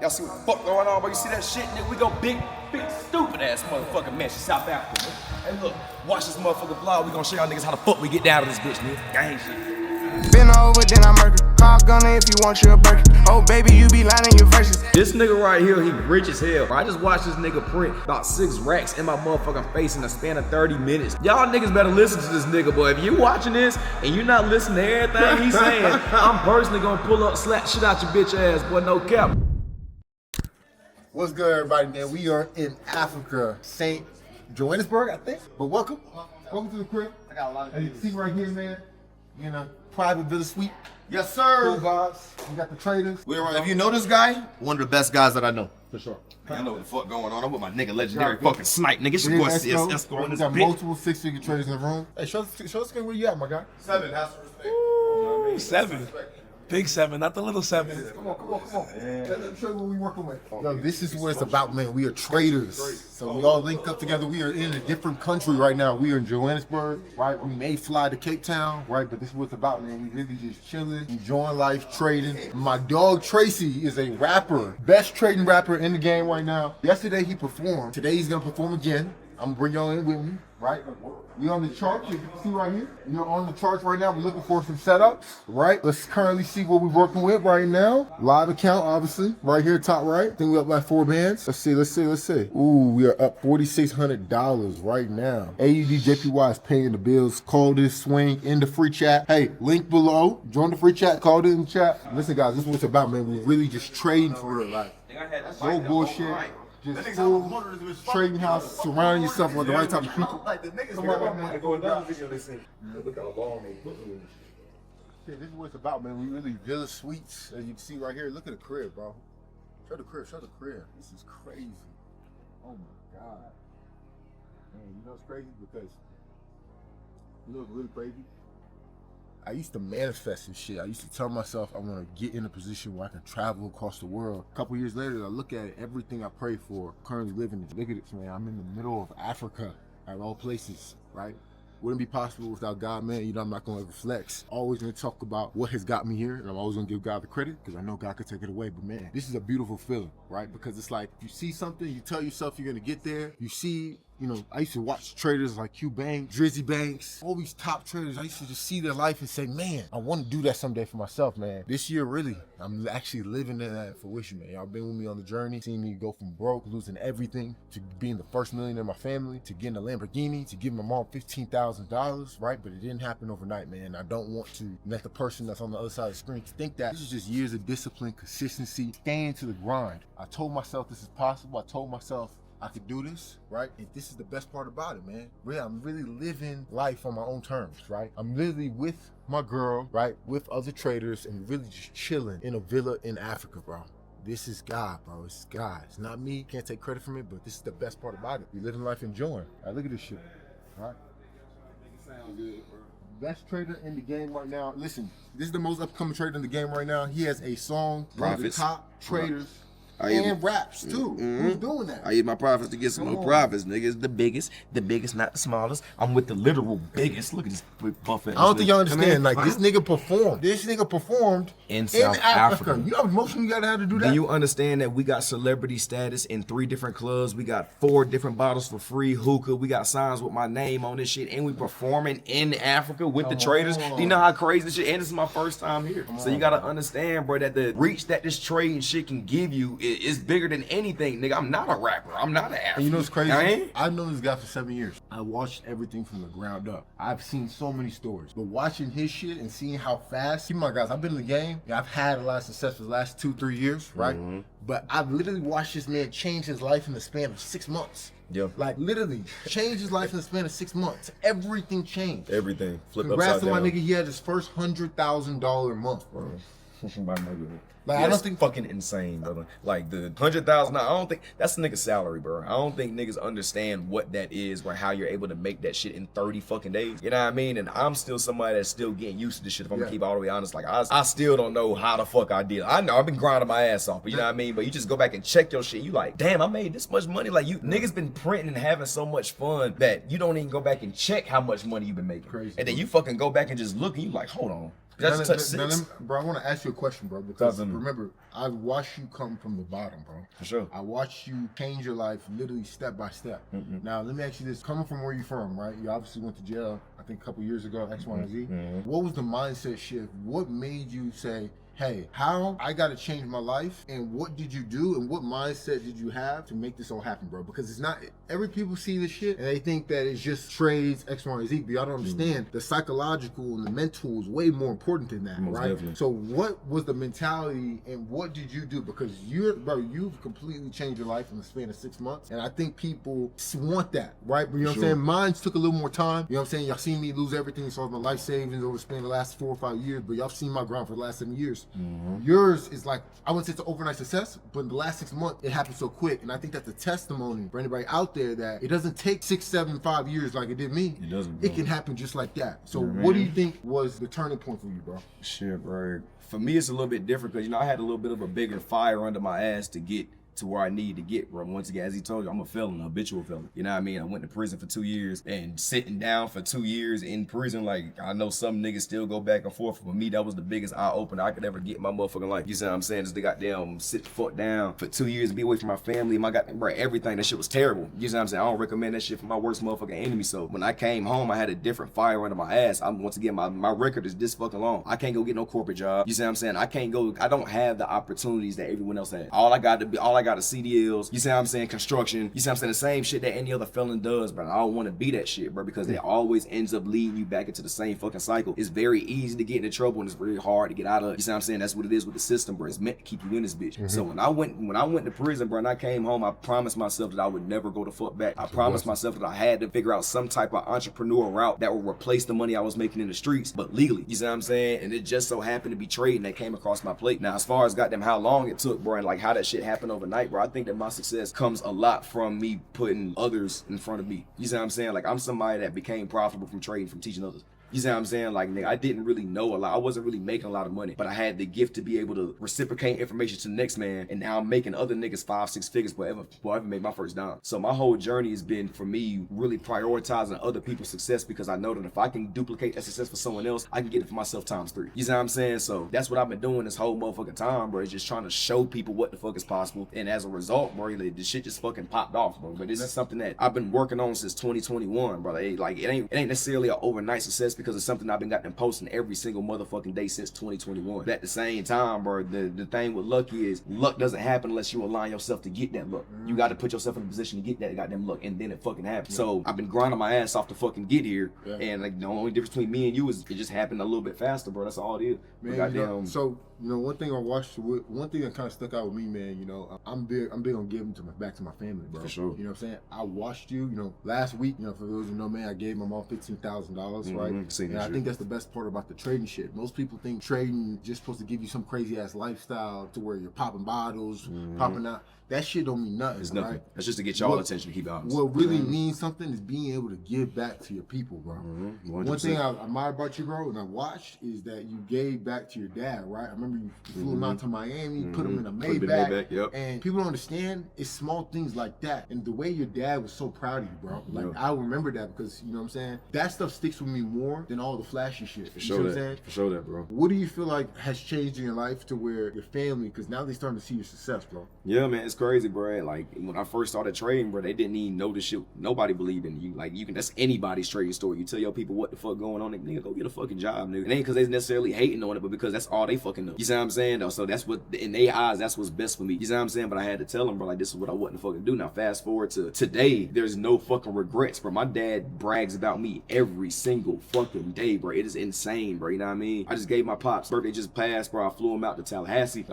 I see what the fuck going on, bro. You see that shit, nigga? We go big, stupid ass motherfucking mansion, South Africa, nigga. Hey, look, watch this motherfucking vlog. We gonna show y'all niggas how the fuck we get down to this bitch, nigga. Gang shit. Been over, then I murder. Call gunner if you want your burger. Oh, baby, you be lying in your verses. This nigga right here, he rich as hell. I just watched this nigga print about 6 racks in my motherfucking face in a span of 30 minutes. Y'all niggas better listen to this nigga, boy. If you watching this and you not listening to everything he's saying, I'm personally gonna pull up, slap shit out your bitch ass, boy, no cap. What's good, everybody, man? We are in Africa, St. Johannesburg, I think. But welcome to the crib. I got a lot of As you can see right here, man, in a private villa suite. Yes, sir. Cool vibes. We got the traders. If you know this guy, one of the best guys that I know. For sure. I know what the fuck going on. I'm with my nigga legendary fucking snipe, nigga. It's your We boy in CS Esco. Esco in We this got bitch. multiple 6-figure traders in the room. Hey, show us where you at, my guy. 7 has to respect. 7. Big 7, not the little 7. Come on. Let me show you what we working with. Yo, this is what it's about, man. We are traders. So we all linked up together. We are in a different country right now. We are in Johannesburg, right? We may fly to Cape Town, right? But this is what it's about, man. We really just chilling, enjoying life, trading. My dog Tracy is a rapper. Best trading rapper in the game right now. Yesterday he performed. Today he's gonna perform again. I'm gonna bring y'all in with me, right? We on the charts, you can see right here. You're on the charts right now. We're looking for some setups, right? Let's currently see what we're working with right now. Live account, obviously, right here, top right. I think we're up by 4 bands. Let's see. Ooh, we are up $4,600 right now. AUD JPY is paying the bills. Call this swing in the free chat. Hey, link below. Join the free chat. Call it in the chat. Listen, guys, this is what it's about, man. We're really just trading for real life. No bullshit. Just full trading house, surrounding yourself with the right type of people. Come on, man. Look how long they put me in. Shit, this is what it's about, man. We really villa suites, as you can see right here. Look at the crib, bro. Show the crib. This is crazy. Oh my God. Man, you know it's crazy because you know it's really crazy. I used to manifest this shit. I used to tell myself I want to get in a position where I can travel across the world. A couple years later, I look at it, everything I pray for, currently living it. Look at this, man. I'm in the middle of Africa, at all places, right? Wouldn't be possible without God, man. You know, I'm not going to ever flex. Always going to talk about what has got me here, and I'm always going to give God the credit because I know God could take it away. But man, this is a beautiful feeling, right? Because it's like you see something, you tell yourself you're going to get there. You see, you know, I used to watch traders like Q Banks, Drizzy Banks, all these top traders. I used to just see their life and say, man, I want to do that someday for myself, man. This year, really, I'm actually living in that fruition, man. Y'all been with me on the journey, seeing me go from broke, losing everything, to being the first millionaire in my family, to getting a Lamborghini, to giving my mom $15,000, right? But it didn't happen overnight, man. I don't want to let the person that's on the other side of the screen think that. This is just years of discipline, consistency, staying to the grind. I told myself this is possible. I told myself I could do this, right? And this is the best part about it, man. Really, I'm really living life on my own terms, right? I'm literally with my girl, right? With other traders and really just chilling in a villa in Africa, bro. This is God, bro. It's God. It's not me. Can't take credit from it, but this is the best part about it. We living life enjoying. All right, look at this shit, all right? Sound good, bro. Best trader in the game right now. Listen, this is the most upcoming trader in the game right now. He has a song, one of the top traders. And raps too. Who's doing that? I eat my profits to get some more profits, nigga. It's the biggest, not the smallest. I'm with the literal biggest. Look at this big buffet. I don't think y'all understand. Like, this nigga performed. This nigga performed in South Africa. You know how much motion you gotta have to do that? Do you understand that we got celebrity status in 3 different clubs? We got 4 different bottles for free hookah. We got signs with my name on this shit, and we performing in Africa with the traders. Do you know how crazy this shit? And this is my first time here. So you gotta understand, bro, that the reach that this trading shit can give you is bigger than anything, nigga. I'm not a rapper. I'm not an athlete. And you know what's crazy? I've known this guy for 7 years. I watched everything from the ground up. I've seen so many stories, but watching his shit and seeing how fast, see my guys, I've been in the game. Yeah, I've had a lot of success for the last 2-3 years, right? But I've literally watched this man change his life in the span of 6 months. Yep. Like, literally, changed his life in the span of 6 months. Everything changed. Everything. Flip Congrats upside to my down. nigga, he had his first $100,000 month, bro. My nigga. Like, Yeah, I don't that's think fucking insane, brother. Like the 100,000. I don't think that's the nigga's salary, bro. I don't think niggas understand what that is, or how you're able to make that shit in 30 fucking days. You know what I mean? And I'm still somebody that's still getting used to this shit. If I'm gonna keep all the way honest, like I still don't know how the fuck I did. I know I've been grinding my ass off, but you know what I mean. But you just go back and check your shit. You like, damn, I made this much money. Like you niggas been printing and having so much fun that you don't even go back and check how much money you've been making. Crazy. And then you fucking go back and just look and you like, hold on. That's touch 6. Bro, I want to ask you a question, bro, because Talk to me. remember, I watched you come from the bottom, bro. For sure. I watched you change your life literally step by step. Now, let me ask you this. Coming from where you're from, right? You obviously went to jail, I think a couple years ago, X, Y, and Z. What was the mindset shift? What made you say, hey, how I got to change my life, and what did you do, and what mindset did you have to make this all happen, bro? Because it's not, every people see this shit, and they think that it's just trades, X, Y, and Z, but y'all don't understand the psychological and the mental is way more important than that, Most right? definitely. So what was the mentality, and what did you do? Because you've completely changed your life in the span of 6 months, and I think people want that, right? But you know what I'm Sure. saying? Mine took a little more time. You know what I'm saying? Y'all seen me lose everything, so my life savings over the span of the last 4 or 5 years, but y'all seen my grind for the last 7 years. Yours is like, I wouldn't say it's an overnight success, but in the last 6 months, it happened so quick. And I think that's a testimony for anybody out there that it doesn't take 6, 7, 5 years like it did me. It doesn't, It bro. can happen just like that. So Yeah, what do man. you think was the turning point for you, bro? Shit, bro. For me, it's a little bit different because, you know, I had a little bit of a bigger fire under my ass to get to where I need to get, bro. Once again, as he told you, I'm a felon, a habitual felon. You know what I mean? I went to prison for 2 years, and sitting down for 2 years in prison, like, I know some niggas still go back and forth. For me, that was the biggest eye opener I could ever get in my motherfucking life. You see what I'm saying? Just the goddamn sit the fuck down for 2 years, be away from my family, my goddamn, bro, everything. That shit was terrible. You see what I'm saying? I don't recommend that shit for my worst motherfucking enemy. So when I came home, I had a different fire under my ass. Once again, my record is this fucking long. I can't go get no corporate job. You see what I'm saying? I don't have the opportunities that everyone else had. All I got is CDLs. You see what I'm saying? Construction. You see what I'm saying? The same shit that any other felon does, bro. I don't want to be that shit, bro, because it always ends up leading you back into the same fucking cycle. It's very easy to get into trouble, and it's very hard to get out of. You see what I'm saying? That's what it is with the system, bro. It's meant to keep you in this bitch. So when I went to prison, bro, and I came home, I promised myself that I would never go the fuck back. I promised myself that I had to figure out some type of entrepreneur route that would replace the money I was making in the streets, but legally. You see what I'm saying? And it just so happened to be trading that came across my plate. Now, as far as goddamn how long it took, bro, and like how that shit happened overnight, bro, I think that my success comes a lot from me putting others in front of me. You see what I'm saying? Like, I'm somebody that became profitable from trading, from teaching others. You see what I'm saying? Like, nigga, I didn't really know a lot. I wasn't really making a lot of money, but I had the gift to be able to reciprocate information to the next man, and now I'm making other niggas 5, 6 figures before I ever made my first dime. So my whole journey has been, for me, really prioritizing other people's success, because I know that if I can duplicate that success for someone else, I can get it for myself times 3. You see what I'm saying? So that's what I've been doing this whole motherfucking time, bro. It's just trying to show people what the fuck is possible, and as a result, bro, like, this shit just fucking popped off, bro. But this is something that I've been working on since 2021, bro. It ain't necessarily an overnight success, because it's something I've been gotten posting every single motherfucking day since 2021. But at the same time, bro, the thing with luck is luck doesn't happen unless you align yourself to get that luck. You got to put yourself in a position to get that goddamn luck, and then it fucking happens. So I've been grinding my ass off to fucking get here, and like the only difference between me and you is it just happened a little bit faster, bro. That's all it is. Man, But you know, goddamn, so one thing that kind of stuck out with me, man. You know, I'm big on giving back to my family, bro. For sure. You know what I'm saying? I watched you. You know, last week. You know, for those who know, man, I gave my mom $15,000, right? Seen And that I shit. think that's the best part about the trading shit. Most people think trading just supposed to give you some crazy ass lifestyle to where you're popping bottles, popping out. That shit don't mean nothing. it's nothing. Right? That's just to get y'all attention, to keep it honest. What really means something is being able to give back to your people, bro. 100%. One thing I admire about you, bro, and I watched is that you gave back to your dad, right? I remember you flew him out to Miami, put him in a Put him in Maybach, Maybach, yep. and people don't understand it's small things like that. And the way your dad was so proud of you, bro. Like, Yeah. I remember that because, you know what I'm saying? That stuff sticks with me more than all the flashy shit. For You sure see what I'm that. saying? For sure that, bro. What do you feel like has changed in your life to where your family, because now they're starting to see your success, bro? Yeah, man, it's crazy, bro. Like, when I first started trading, bro, they didn't even know this shit. Nobody believed in you. Like, that's anybody's trading story. You tell your people what the fuck going on, nigga, go get a fucking job, nigga. It ain't because they necessarily hating on it, but because that's all they fucking know. You see what I'm saying, though? So that's what, in their eyes, that's what's best for me. You see what I'm saying? But I had to tell them, bro, like, this is what I wasn't fucking do. Now, fast forward to today, there's no fucking regrets, bro. My dad brags about me every single fucking day, bro. It is insane, bro. You know what I mean? I just gave my pops birthday just passed, bro. I flew him out to Tallahassee.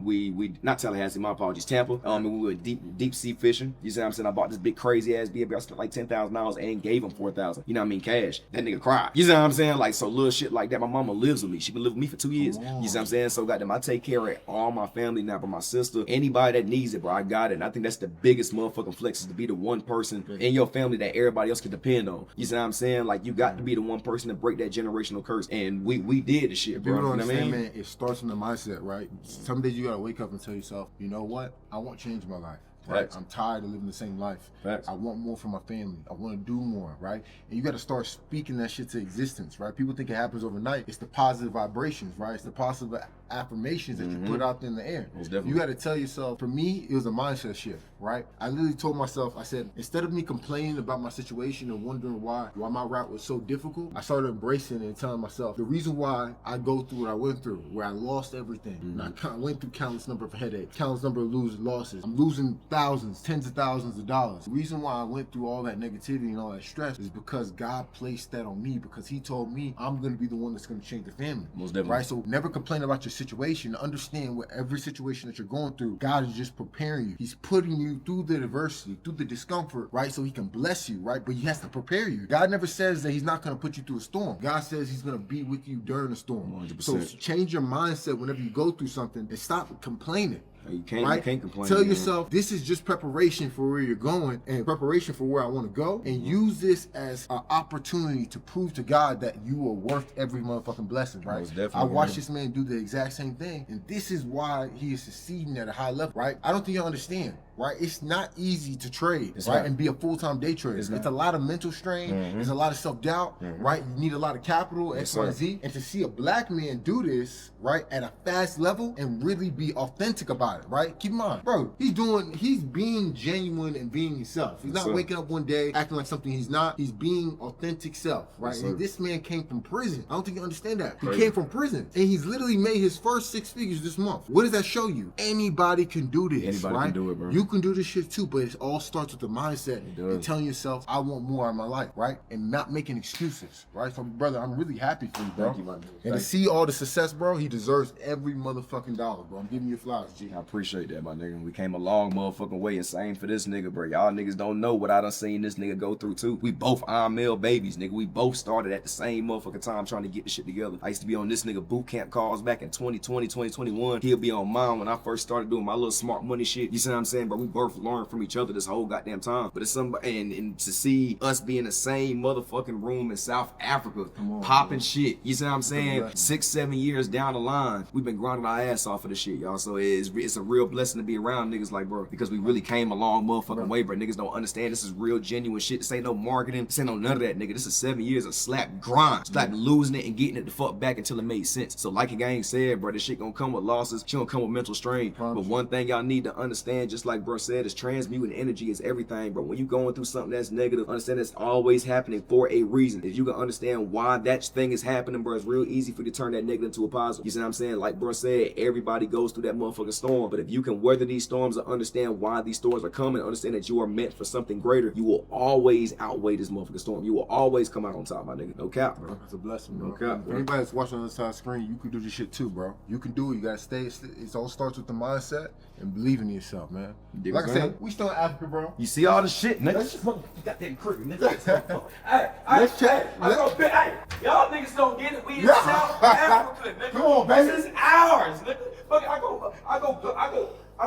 We not Tallahassee, my apologies, Tampa. And we went deep sea fishing. You see what I'm saying? I bought this big crazy ass BB. I spent like $10,000 and gave him $4,000. You know what I mean? Cash. That nigga cried. You see what I'm saying? Like, so little shit like that. My mama lives with me. She been living with me for 2 years. You see what I'm saying? So goddamn, I take care of all my family now, but my sister, anybody that needs it, bro, I got it. And I think that's the biggest motherfucking flex, is to be the one person in your family that everybody else can depend on. You see what I'm saying? Like, you got to be the one person to break that generational curse. And we did the shit, bro. People don't You know what I understand, mean? man. It starts in the mindset, right? Some days you gotta wake up and tell yourself, you know what? I want to change my life. right? Facts. I'm tired of living the same life. Facts. I want more for my family. I want to do more, right? And you got to start speaking that shit to existence, right? People think it happens overnight. It's the positive vibrations, right? It's the positive affirmations that you put out there in the air. Most definitely. You got to tell yourself, for me, it was a mindset shift, right? I literally told myself, I said, instead of me complaining about my situation and wondering why my route was so difficult, I started embracing it and telling myself, the reason why I go through what I went through, where I lost everything, and I went through countless number of headaches, countless number of losses. I'm losing thousands, tens of thousands of dollars. The reason why I went through all that negativity and all that stress is because God placed that on me, because he told me I'm going to be the one that's going to change the family. Most definitely. Right? So never complain about your situation. Understand what every situation that you're going through, God is just preparing you. He's putting you through the adversity, through the discomfort, right? So he can bless you, right? But he has to prepare you. God never says that he's not going to put you through a storm. God says he's going to be with you during the storm. 100%. So change your mindset whenever you go through something and stop complaining. You can't, Right? you can't complain. Tell man. yourself this is just preparation for where you're going and preparation for where I want to go, and use this as an opportunity to prove to God that you are worth every motherfucking blessing, right? Most definitely, I watched man. this man do the exact same thing, and this is why he is succeeding at a high level, right? I don't think you understand, right? It's not easy to trade, It's right? not. And be a full-time day trader. It's It's, not. a lot of mental strain. There's a lot of self-doubt, right? You need a lot of capital, Yes, X, Y, sir. Z. And to see a black man do this, right, at a fast level and really be authentic about it, right? Keep in mind, bro, he's being genuine and being himself. He's Yes, not sir. waking up one day acting like something he's not. He's being authentic self, right? Yes, sir. And this man came from prison. I don't think you understand that. He Crazy. came from prison, and he's literally made his first 6 figures this month. What does that show you? Anybody can do this, Anybody right? can do it, bro. You can do this shit too, but it all starts with the mindset does. and telling yourself, I want more out of my life, right? And not making excuses, right? So, brother, I'm really happy for you, bro. Thank you, my dude. And to Thank see all the success, bro, he deserves every motherfucking dollar, bro. I'm giving you flowers, G. I appreciate that, my nigga. We came a long motherfucking way, and same for this nigga, bro. Y'all niggas don't know what I done seen this nigga go through too. We both Iron Mill babies, nigga. We both started at the same motherfucking time trying to get the shit together. I used to be on this nigga boot camp calls back in 2020, 2021. He'll be on mine when I first started doing my little smart money shit. You see what I'm saying, bro? We both learned from each other this whole goddamn time. But it's somebody, and to see us be in the same motherfucking room in South Africa, popping shit. You see what I'm saying? 6, 7 years down the line, we've been grinding our ass off of this shit, y'all. So it's a real blessing to be around niggas like, bro, because we really came a long motherfucking way, bro. Niggas don't understand this is real genuine shit. This ain't no marketing. This ain't no none of that, nigga. This is 7 years of slap grind. Slap losing it and getting it the fuck back until it made sense. So like your gang said, bro, this shit gonna come with losses. Shit gonna come with mental strain. But one thing y'all need to understand, just like bro said, is transmuting energy is everything, bro. When you going through something that's negative, understand it's always happening for a reason. If you can understand why that thing is happening, bro, it's real easy for you to turn that negative into a positive. You see what I'm saying? Like bro said, everybody goes through that motherfucking storm. But if you can weather these storms and understand why these storms are coming, understand that you are meant for something greater, you will always outweigh this motherfucking storm. You will always come out on top, my nigga. No cap, bro. It's a blessing, bro. No cap, If bro. anybody that's watching on this side of the screen, you can do this shit too, bro. You can do it. You gotta stay. It all starts with the mindset and believing in yourself, man. dig Like I what I'm said, saying? we still in Africa, bro. You see all the shit, nigga? Let's just Goddamn creepy, nigga. Let's check. Hey, y'all niggas don't get it. We in Yeah. South Africa, nigga. Come on, baby. This is ours, nigga. Fuck, I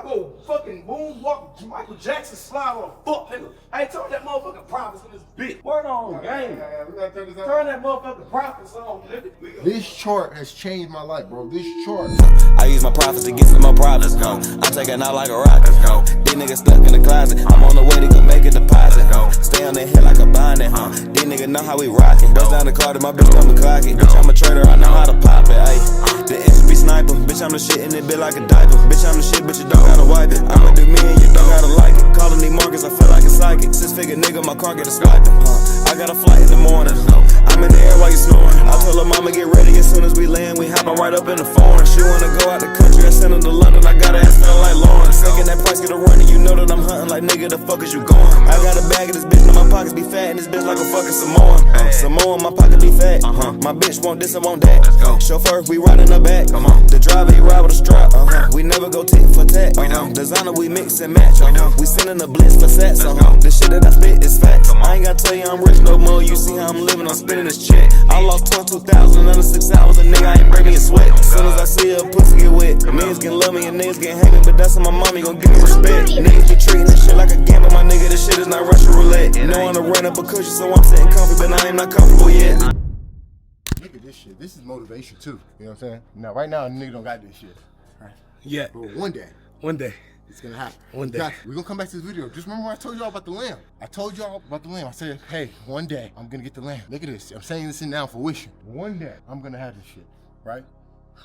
go fucking moonwalk Michael Jackson slide on a foot, nigga. I ain't turn that motherfucking prophets in this bitch. Word on, gang. We gotta turn this up. Turn that motherfucking prophets on, nigga. This chart has changed my life, bro. This chart. I use my profits to get some more problems. I'm taking out like a rocket. These niggas stuck in the closet. I'm on the way to go make a deposit. Stay on the hill like a bonnet. These niggas know how we rockin'. Bust down the car to my bitch, come to clock it. Bitch, I'm a trader, I know how to pop it. Ayy, the be sniper. Bitch, I'm the shit in it bit like a diaper. Bitch, I'm the shit, but you don't gotta wipe it. I'ma do me and you don't gotta like it. Calling these markets, I feel like a psychic. 6-figure nigga, my car get a swiping. I got a flight in the morning. I'm in the air while you snoring. I told her mama get ready as soon as we land. We hoppin' right up in the foreign. She wanna go out the country, I send her to London. I got her ass feeling like Lauren. Second that price get a running, you know that I'm hunting like nigga. The fuck is you going? I got a bag of this bitch, and my pockets be fat, and this bitch like a fucking Samoan. Samoan, my pocket be fat. My bitch want this, I want that. Chauffeur, we ride in the back. The driver, he ride with a strap. We never go tit for tat. Designer, we mix and match. We sending the blitz for sats. The shit that I spit is facts. I ain't gotta tell you I'm rich no more. You see how I'm living, I'm spending this check. I lost 22,000 under 6 hours, and nigga, I ain't break me a sweat. As soon as I see her pussy get wet, niggas can love me and niggas can hate me, but that's how my mommy gon' give me respect. Niggas be treating this shit like a gamble, my nigga, this shit is not Russian roulette. You know I'm to run up a cushion, so I'm sitting comfy, but I ain't not comfortable yet. Look at this shit. This is motivation too. You know what I'm saying? Now, right now, a nigga don't got this shit. Yeah, But one day, one day. It's gonna happen. One day. Guys, we're gonna come back to this video. Just remember when I told y'all about the lamb. I told y'all about the lamb. I said, hey, one day I'm gonna get the lamb. Look at this. I'm saying this in now for wishing. One day I'm gonna have this shit, right?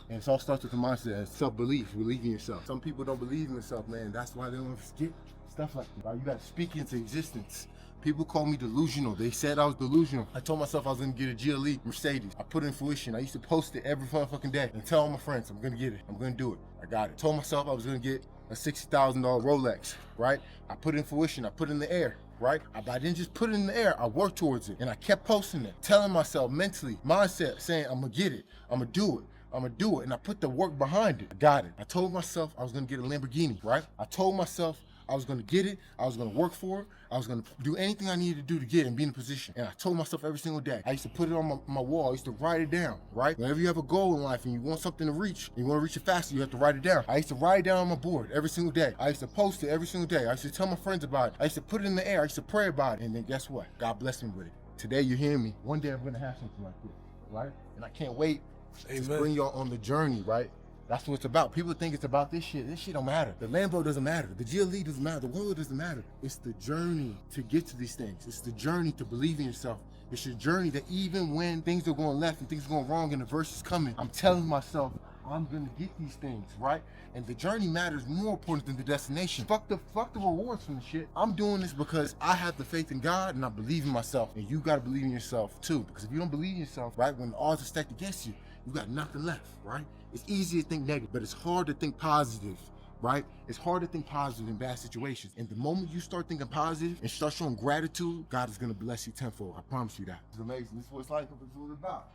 And it all starts with the mindset and self-belief, believe in yourself. Some people don't believe in themselves, man. That's why they don't get stuff like that. Right? You gotta speak into existence. People call me delusional. They said I was delusional. I told myself I was gonna get a GLE Mercedes. I put it in fruition. I used to post it every fucking day and tell all my friends, I'm gonna get it. I'm gonna do it. I got it. Told myself I was gonna get a $60,000 Rolex, right? I put it in fruition. I put it in the air, right? But I didn't just put it in the air. I worked towards it. And I kept posting it, telling myself mentally, mindset, saying, I'm gonna get it. I'm gonna do it. I'm gonna do it. And I put the work behind it. I got it. I told myself I was gonna get a Lamborghini, right? I told myself I was gonna get it. I was gonna work for it. I was gonna do anything I needed to do to get it and be in a position. And I told myself every single day. I used to put it on my wall. I used to write it down, right? Whenever you have a goal in life and you want something to reach, and you wanna reach it faster, you have to write it down. I used to write it down on my board every single day. I used to post it every single day. I used to tell my friends about it. I used to put it in the air. I used to pray about it. And then guess what? God blessed me with it. Today you're hearing me. One day I'm gonna have something like this, right? And I can't wait to bring y'all on the journey, right? That's what it's about. People think it's about this shit. This shit don't matter. The Lambo doesn't matter. The GLE doesn't matter. The world doesn't matter. It's the journey to get to these things. It's the journey to believe in yourself. It's your journey that even when things are going left and things are going wrong and the verse is coming, I'm telling myself, I'm gonna get these things, right? And the journey matters more important than the destination. Fuck the rewards from the shit. I'm doing this because I have the faith in God and I believe in myself. And you gotta believe in yourself too. Because if you don't believe in yourself, right, when the odds are stacked against you, you got nothing left, right? It's easy to think negative, but it's hard to think positive, right? It's hard to think positive in bad situations. And the moment you start thinking positive and start showing gratitude, God is gonna bless you tenfold. I promise you that. It's amazing. This is what it's like. This is what it's about.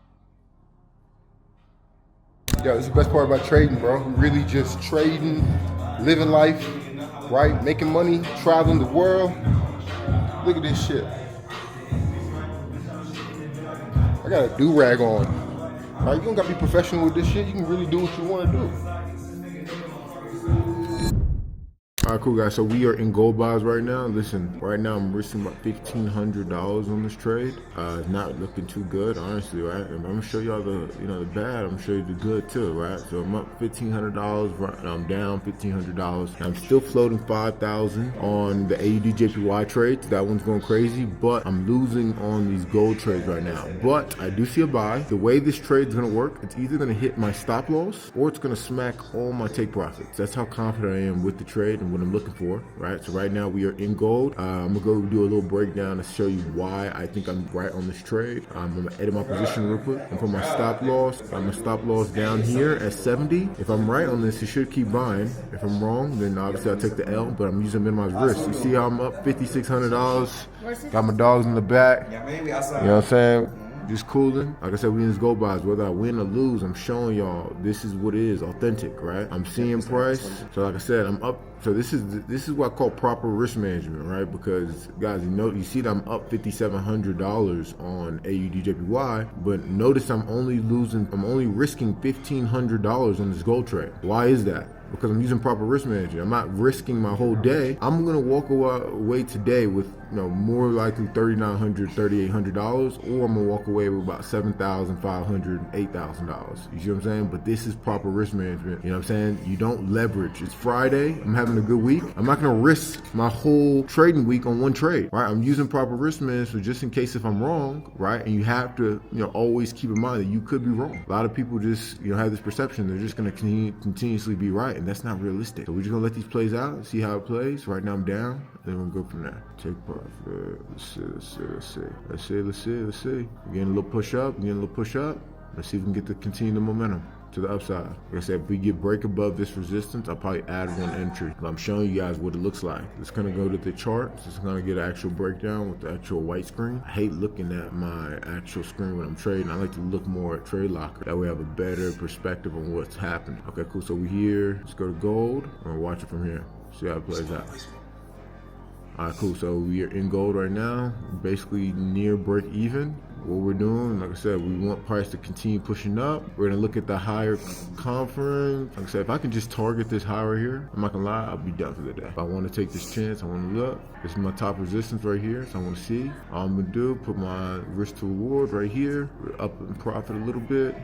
Yo, this is the best part about trading, bro. Really just trading, living life, right? Making money, traveling the world. Look at this shit. I got a do-rag on. Right, you don't gotta be professional with this shit. You can really do what you want to do. All right, cool guys. So we are in gold buys right now. Listen, right now I'm risking about $1,500 on this trade. It's not looking too good, honestly, right? And I'm gonna show y'all the bad. I'm gonna show you the good too, right? So I'm up $1,500. Right, I'm down $1,500. I'm still floating 5,000 on the AUD JPY trades. That one's going crazy, but I'm losing on these gold trades right now. But I do see a buy. The way this trade is gonna work, it's either gonna hit my stop loss or it's gonna smack all my take profits. That's how confident I am with the trade and what I'm looking for, right? So right now we are in gold. I'm gonna go do a little breakdown to show you why I think I'm right on this trade. I'm gonna edit my position real quick. And for my stop loss, I'm gonna stop loss down here at 70. If I'm right on this, you should keep buying. If I'm wrong, then obviously I'll take the L, but I'm using minimized risk. You see how I'm up $5,600? Got my dogs in the back. You know what I'm saying? Just cooling. Like I said, we in this gold buys. Whether I win or lose, I'm showing y'all this is what it is, authentic, right? I'm seeing price. So like I said, I'm up. So this is what I call proper risk management, right? Because guys, you see that I'm up $5,700 on AUD JPY, but notice I'm only risking $1,500 on this gold trade. Why is that? Because I'm using proper risk management. I'm not risking my whole day. I'm gonna walk away today with more likely $3,900, $3,800, or I'm gonna walk away with about $7,500, $8,000. You see what I'm saying? But this is proper risk management. You know what I'm saying? You don't leverage. It's Friday. I'm having a good week. I'm not gonna risk my whole trading week on one trade, right? I'm using proper risk management just in case if I'm wrong, right? And you have to, always keep in mind that you could be wrong. A lot of people just, have this perception they're just gonna continuously be right, and that's not realistic. So we're just gonna let these plays out, see how it plays. Right now I'm down, then we're gonna go from there. Take profit. Let's see. We're getting a little push up. Let's see if we can continue the momentum to the upside. Like I said, if we get break above this resistance, I'll probably add one entry. I'm showing you guys what it looks like. It's gonna go to the chart. So it's gonna get an actual breakdown with the actual white screen. I hate looking at my actual screen when I'm trading. I like to look more at Trade Locker. That way I have a better perspective on what's happening. Okay, cool. So we're here. Let's go to gold. I'm gonna watch it from here. See how it plays out. All right, cool. So we are in gold right now, basically near break even. What we're doing, like I said, we want price to continue pushing up. We're gonna look at the higher conference. Like I said, if I can just target this high right here, I'm not gonna lie, I'll be done for the day. If I want to take this chance, I want to look. This is my top resistance right here, so I want to see. All I'm gonna do, put my risk to reward right here. We're up in profit a little bit.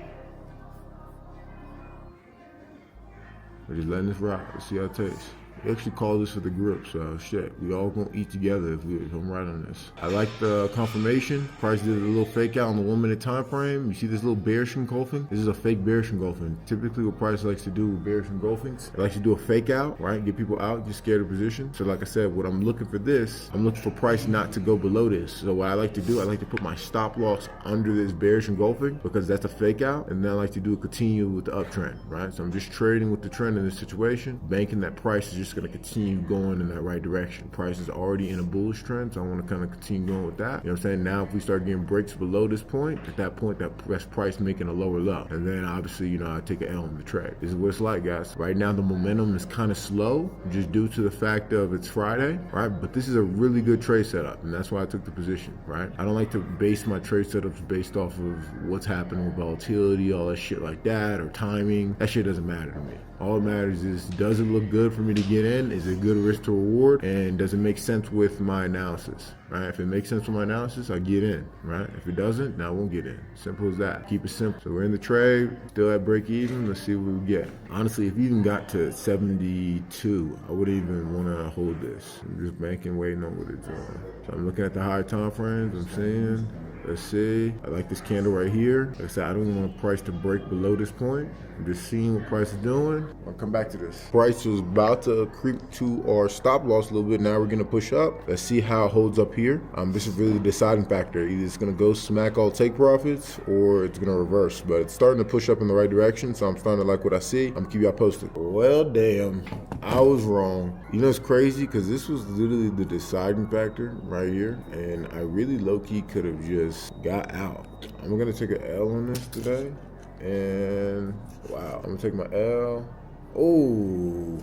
We're just letting this rock. Let's see how it tastes. They actually call this for the grip, so shit. We all gonna eat together if I'm right on this. I like the confirmation. Price did a little fake out on the 1 minute time frame. You see this little bearish engulfing? This is a fake bearish engulfing. Typically what Price likes to do with bearish engulfings, it likes to do a fake out, right? Get people out, get scared of position. So like I said, what I'm looking for this, I'm looking for Price not to go below this. So what I like to do, I like to put my stop loss under this bearish engulfing because that's a fake out. And then I like to do a continue with the uptrend, right? So I'm just trading with the trend in this situation, banking that Price is just gonna continue going in that right direction. Price is already in a bullish trend, so I want to kind of continue going with that. You know what I'm saying? Now if we start getting breaks below this point, at that point that's Price making a lower low. And then obviously, you know, I take an L on the trade. This is what it's like, guys. Right now the momentum is kind of slow just due to the fact of it's Friday, right? But this is a really good trade setup, and that's why I took the position, right? I don't like to base my trade setups based off of what's happening with volatility, all that shit like that, or timing. That shit doesn't matter to me. All that matters is, does it look good for me to get in? Is it good risk to reward? And does it make sense with my analysis, right? If it makes sense with my analysis, I get in, right? If it doesn't, then I won't get in. Simple as that. Keep it simple. So we're in the trade, still at break even. Let's see what we get. Honestly, if you even got to 72, I wouldn't even want to hold this. I'm just banking, waiting on what it's doing. So I'm looking at the higher time frames. I'm seeing. Let's see. I like this candle right here. Like I said, I don't want Price to break below this point. I'm just seeing what Price is doing. I'll come back to this. Price was about to creep to our stop loss a little bit. Now we're gonna push up. Let's see how it holds up here. This is really the deciding factor. Either it's gonna go smack all take profits or it's gonna reverse. But it's starting to push up in the right direction, so I'm starting to like what I see. I'm gonna keep y'all posted. Well, damn, I was wrong. You know, it's crazy because this was literally the deciding factor right here, and I really low-key could have just got out. I'm gonna take an L on this today, and wow, I'm gonna take my L. Oh,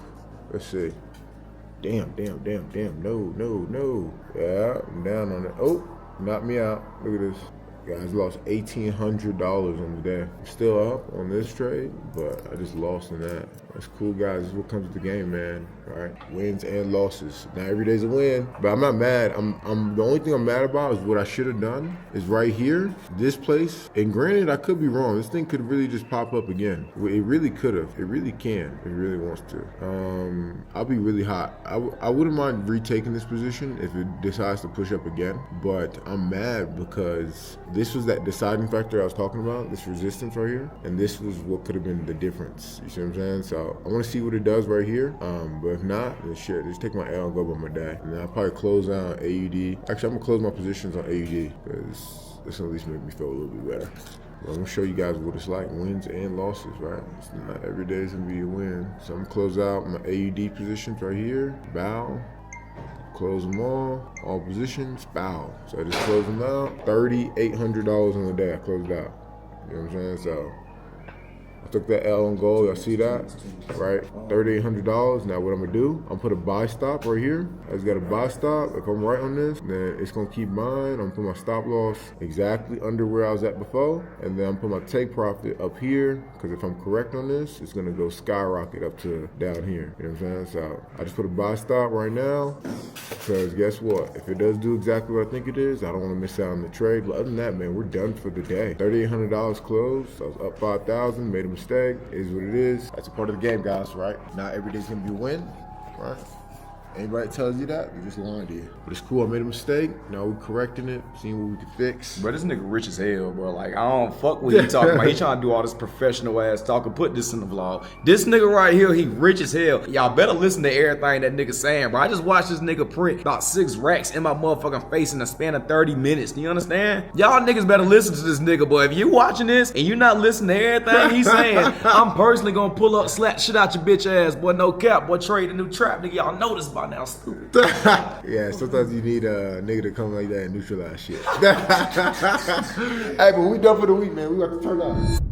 let's see. Damn, no. Yeah, I'm down on it. Oh, knocked me out. Look at this. Guys, lost $1,800 on the day. I'm still up on this trade, but I just lost in that. That's cool, guys. This is what comes with the game, man. All right, wins and losses. Not every day's a win, but I'm not mad. I'm the only thing I'm mad about is what I should have done is right here, this place. And granted, I could be wrong. This thing could really just pop up again. It really could have. It really can. It really wants to. I'll be really hot. I wouldn't mind retaking this position if it decides to push up again, but I'm mad because this was that deciding factor I was talking about, this resistance right here, and this was what could have been the difference. You see what I'm saying? So I want to see what it does right here, but if not, then shit, just take my L and go by my day. And then I'll probably close out AUD. Actually, I'm gonna close my positions on AUD because this will at least make me feel a little bit better. Well, I'm gonna show you guys what it's like, wins and losses, right? It's not every day is gonna be a win. So I'm gonna close out my AUD positions right here, bow. Close them all positions, bow. So I just closed them out. $3,800 on the day I closed out. You know what I'm saying? So I took that L on gold. Y'all see that? Right? $3,800. Now what I'm gonna do, I'm gonna put a buy stop right here. I just got a buy stop. If I'm right on this, then it's gonna keep mine. I'm gonna put my stop loss exactly under where I was at before. And then I'm gonna put my take profit up here. Because if I'm correct on this, it's gonna go skyrocket up to down here. You know what I'm saying? So I just put a buy stop right now. Because guess what? If it does do exactly what I think it is, I don't want to miss out on the trade. But other than that, man, we're done for the day. $3,800 closed. So I was up 5,000. Made a mistake. It is what it is. That's a part of the game, guys, right? Not every day's gonna be a win, right? Anybody tells you that, you're just lying to you. But it's cool, I made a mistake. Now we're correcting it, seeing what we can fix. Bro, this nigga rich as hell, bro. Like, I don't fuck what he talking about. He trying to do all this professional ass talking. Put this in the vlog. This nigga right here, he rich as hell. Y'all better listen to everything that nigga saying, bro. I just watched this nigga print about 6 racks in my motherfucking face in the span of 30 minutes. Do you understand? Y'all niggas better listen to this nigga, boy. If you watching this and you not listening to everything he's saying, I'm personally gonna pull up, slap shit out your bitch ass, boy. No cap, boy. Trade a new trap, nigga. Y'all know this by now, stupid. Yeah, sometimes you need a nigga to come like that and neutralize shit. Hey, but we done for the week, man. We got to turn up.